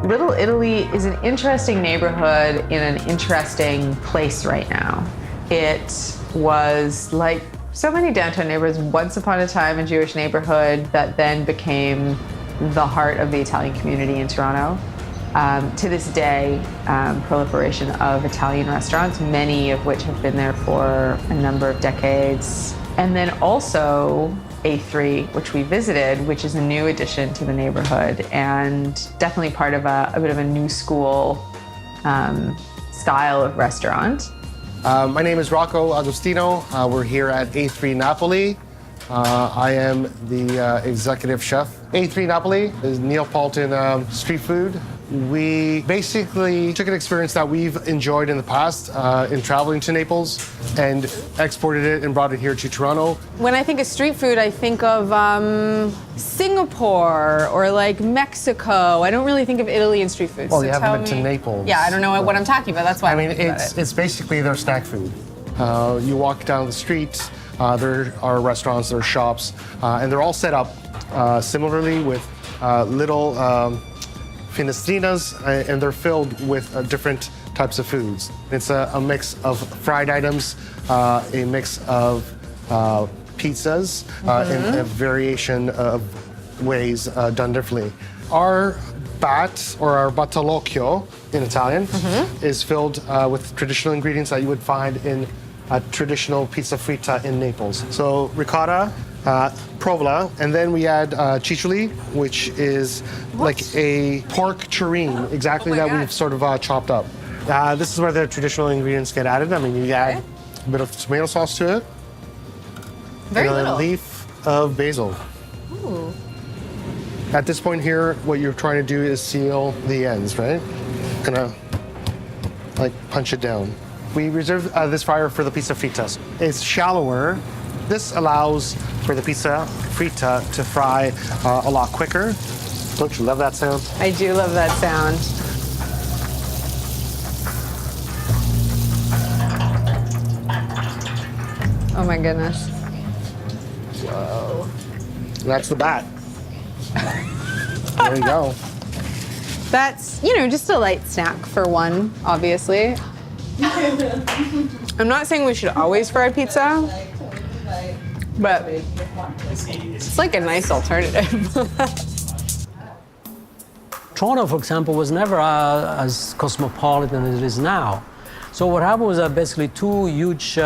Little Italy is an interesting neighborhood in an interesting place right now. It was like so many downtown neighborhoods, once upon a time a Jewish neighborhood that then became the heart of the Italian community in Toronto. To this day, proliferation of Italian restaurants, many of which have been there for a number of decades. And then also A3, which we visited, which is a new addition to the neighborhood and definitely part of a bit of a new school style of restaurant. My name is Rocco Agostino. We're here at A3 Napoli. I am the executive chef. A3 Napoli is Neapolitan street food. We basically took an experience that we've enjoyed in the past in traveling to Naples and exported it and brought it here to Toronto. When I think of street food, I think of Singapore or like Mexico. I don't really think of Italy and street food. Well, so you haven't been to Naples. Yeah, I don't know what I'm talking about. That's why I mean, it's basically their snack food. You walk down the street, there are restaurants, there are shops, and they're all set up similarly with little finestrinas, and they're filled with different types of foods. It's a mix of fried items, a mix of pizzas, in a variation of ways done differently. Our bat, or our batalocchio in Italian, is filled with traditional ingredients that you would find in a traditional pizza fritta in Naples. So ricotta, provola, and then we add ciccioli, which is like a pork tureen, exactly that we've sort of chopped up. This is where the traditional ingredients get added. I mean, you add a bit of tomato sauce to it. Very and little. a leaf of basil. Ooh. At this point here, what you're trying to do is seal the ends, right? Gonna like punch it down. We reserve this fryer for the pizza fritas. It's shallower. This allows for the pizza fritta to fry a lot quicker. Don't you love that sound? I do love that sound. Oh my goodness. Whoa. That's the bat. There you go. That's, just a light snack for one, obviously. I'm not saying we should always fry pizza, but it's like a nice alternative. Toronto, for example, was never as cosmopolitan as it is now. So what happened was that basically two huge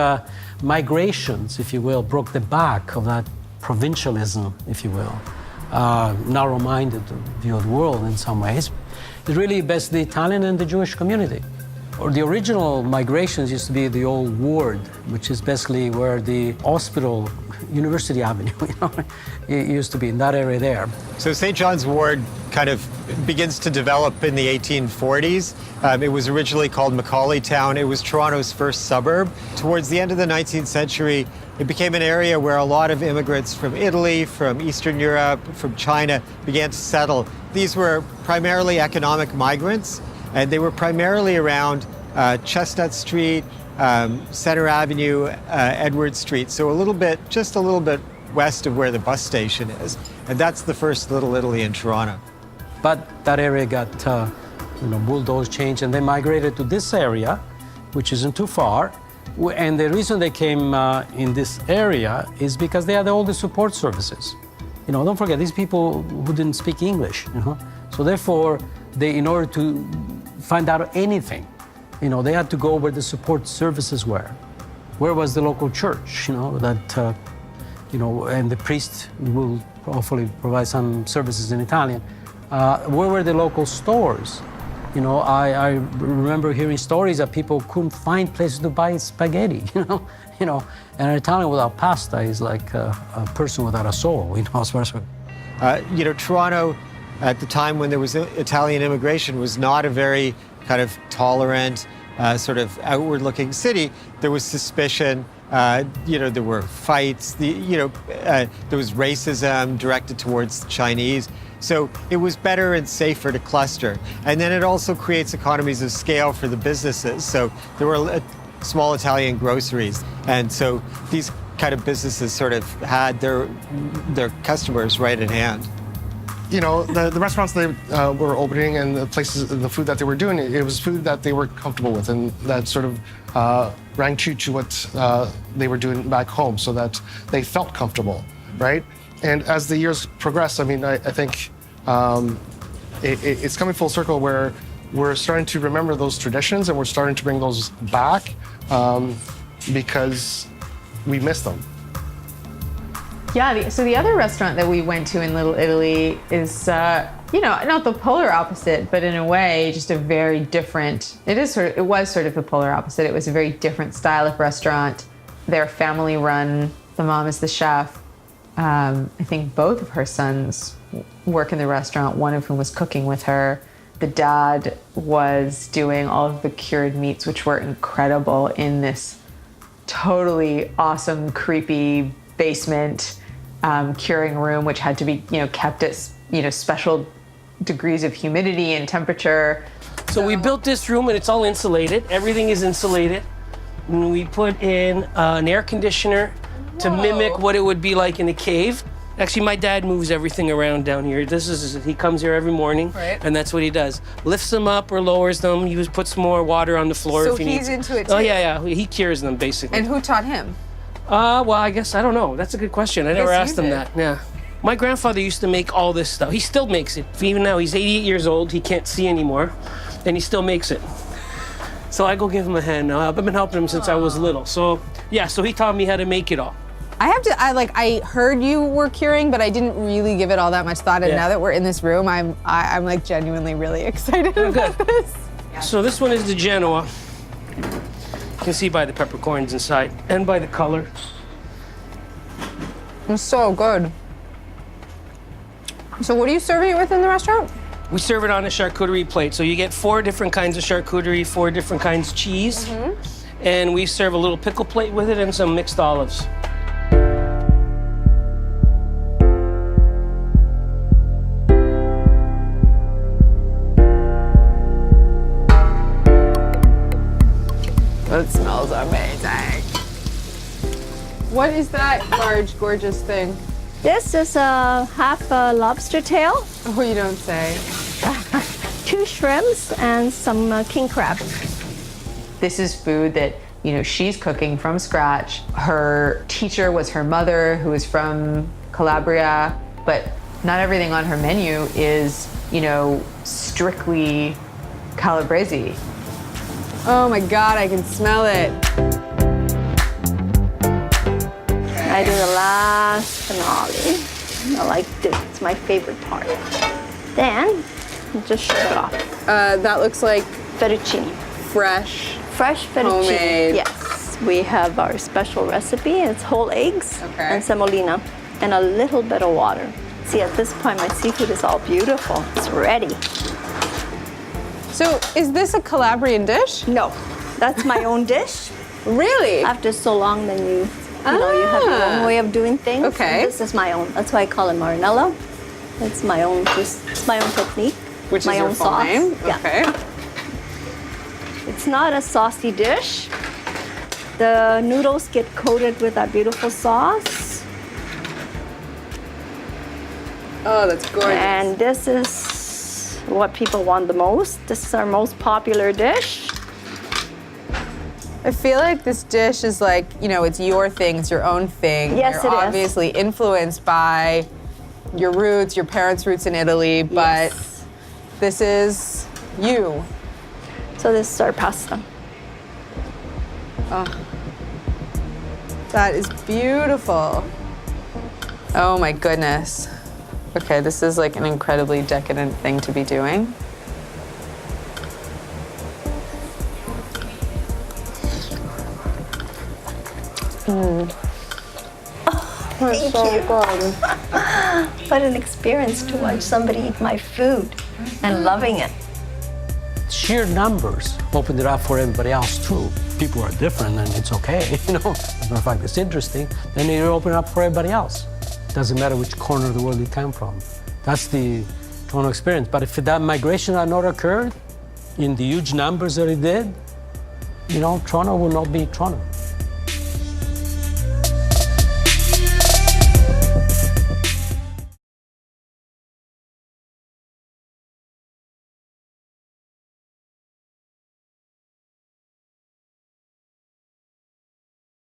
migrations, if you will, broke the back of that provincialism, if you will, narrow-minded view of the world in some ways. It's really best the Italian and the Jewish community. Or the original migrations used to be the old ward, which is basically where the hospital, University Avenue, it used to be in that area there. So St. John's Ward kind of begins to develop in the 1840s. It was originally called Macaulay Town. It was Toronto's first suburb. Towards the end of the 19th century, it became an area where a lot of immigrants from Italy, from Eastern Europe, from China began to settle. These were primarily economic migrants, and they were primarily around Chestnut Street, Center Avenue, Edward Street. So just a little bit west of where the bus station is. And that's the first Little Italy in Toronto. But that area got, bulldozed, changed, and they migrated to this area, which isn't too far. And the reason they came in this area is because they had all the support services. Don't forget, these people who didn't speak English, So therefore, in order to find out anything, they had to go where the support services were. Where was the local church, that, and the priest will hopefully provide some services in Italian. Where were the local stores? I remember hearing stories that people couldn't find places to buy spaghetti, and an Italian without pasta is like a person without a soul, as far as. Toronto, at the time when there was Italian immigration, was not a very kind of tolerant, sort of outward-looking city. There was suspicion. There were fights. There was racism directed towards the Chinese. So it was better and safer to cluster. And then it also creates economies of scale for the businesses. So there were small Italian groceries, and so these kind of businesses sort of had their customers right at hand. you know, the restaurants they were opening and the places, the food that they were doing, it was food that they were comfortable with, and that sort of rang true to what they were doing back home, so that they felt comfortable, right? And as the years progress, I mean, I think it's coming full circle where we're starting to remember those traditions and we're starting to bring those back because we miss them. Yeah, so the other restaurant that we went to in Little Italy is, you know, not the polar opposite, but in a way, just a very different, it was sort of the polar opposite. It was a very different style of restaurant. They're family run. The mom is the chef. I think both of her sons work in the restaurant, one of whom was cooking with her. The dad was doing all of the cured meats, which were incredible, in this totally awesome, creepy basement curing room, which had to be, you know, kept at, you know, special degrees of humidity and temperature. So we built this room and it's all insulated. Everything is insulated. And we put in an air conditioner to mimic what it would be like in a cave. Actually, my dad moves everything around down here. He comes here every morning, right, and that's what he does. Lifts them up or lowers them. He puts more water on the floor So if he needs. he's into it too? Oh, yeah. He cures them, basically. And who taught him? Well, I guess, I don't know. That's a good question. I never Yes, asked you him did. that. Yeah. My grandfather used to make all this stuff. He still makes it. Even now, he's 88 years old. He can't see anymore, and he still makes it. So I go give him a hand now. I've been helping him since I was little. So, yeah, so he taught me how to make it all. I heard you were curing, but I didn't really give it all that much thought. And Yeah. now that we're in this room, I'm like genuinely really excited Oh, about good. this. So this one is the Genoa. You can see by the peppercorns inside and by the color. It's so good. So what are you serving it with in the restaurant? We serve it on a charcuterie plate. So you get 4 different kinds of charcuterie, 4 different kinds of cheese. And we serve a little pickle plate with it and some mixed olives. That smells amazing. What is that large, gorgeous thing? This is a half a lobster tail, Oh, you don't say. 2 shrimps, and some king crab. This is food that, you know, she's cooking from scratch. Her teacher was her mother, who is from Calabria, but not everything on her menu is, you know, strictly Calabrese. Oh my God, I can smell it. I do the last finale. I like this, it's my favorite part. Then, just shake it off. That looks like Fettuccine. fresh. Fresh fettuccine. Homemade. Yes. We have our special recipe. It's whole eggs Okay. and semolina and a little bit of water. See, at this point, my seafood is all beautiful. It's ready. So is this a Calabrian dish? No, that's my own dish. Really? After so long, then you know, you have your own way of doing things. Okay. And this is my own. That's why I call it marinello. It's my own, it's my own technique. Which my is your own full sauce. name? Yeah. Okay. It's not a saucy dish. The noodles get coated with that beautiful sauce. Oh, that's gorgeous. And this is what people want the most. This is our most popular dish. I feel like this dish is like, you know, it's your thing, it's your own thing. Yes, You're it is. obviously influenced by your roots, your parents' roots in Italy, but Yes. this is you. So this is our pasta. That is beautiful. Oh my goodness. Okay, this is like an incredibly decadent thing to be doing. Thank you. What an experience to watch somebody eat my food and loving it. Sheer numbers opened it up for everybody else too. People are different and it's okay, you know. As a matter of fact, it's interesting. Then you open it up for everybody else. Doesn't matter which corner of the world you come from. That's the Toronto experience. But if that migration had not occurred in the huge numbers that it did, you know, Toronto would not be Toronto.